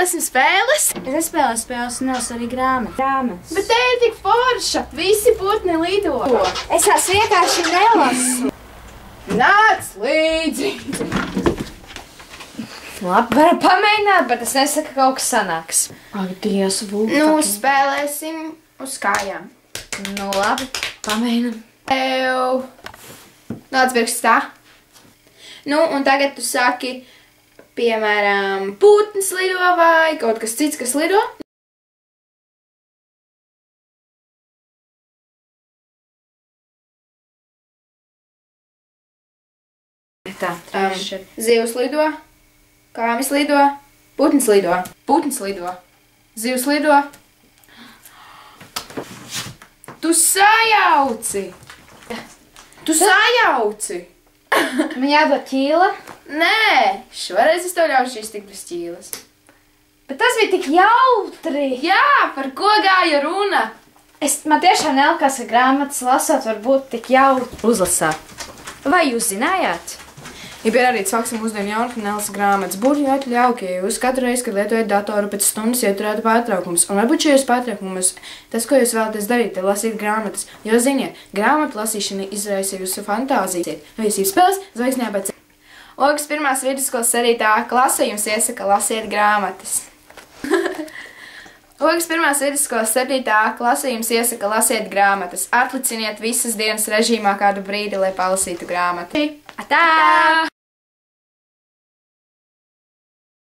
spēlēsim spēles. Es nespēlēju spēles, un nelas arī grāmatas. Bet te ir tik forša. Visi putni lido. Es tās vienkārši nelasu. Nāc līdzi. Labi, varam pamēģināt, bet es nesaku, ka kaut kas sanāks. Ak, Dievs, Nu, spēlēsim uz kājām. Nu, labi, pamēģinam. Nāc pirksts tā. Nu, un tagad tu saki, piemēram, putns lido vai kaut kas cits, kas lido. Tā, Zivs lido, kāmis lido, putns lido, zivs lido. Tu sajauci! Man jādod ķīla. Nē, šoreiz es tev ļaušu iztikt bez ķīles. Bet tas bija tik jautri. Jā, par ko gāja runa? Man tiešām nelikās, ka grāmatas lasot var būt tik jautri uzlasāt. Vai jūs zinājāt? Ja pierādīts faksim mūsdienu jaunu, ka nelasa grāmatas, būtu ļoti ļauki, ja jūs katru reizi, kad lietojat datoru pēc stundas, ieturētu pārtraukumus. Un varbūt šajos pārtraukumus, tas, ko jūs vēlaties darīt, ir lasīt grāmatas. Jo ziniet, grāmatu lasīšana izraisa jūsu fantāziju. Viesības spēles zvaigznē pēc... Ogas 1. vidusskolas 7. klase jums iesaka lasiet grāmatas. Ogas 1. vidusskolas 7. klase jums iesaka lasiet grāmatas. Atliciniet visas dienas režīmā kādu brīdi, lai palasītu grāmatu. Atā!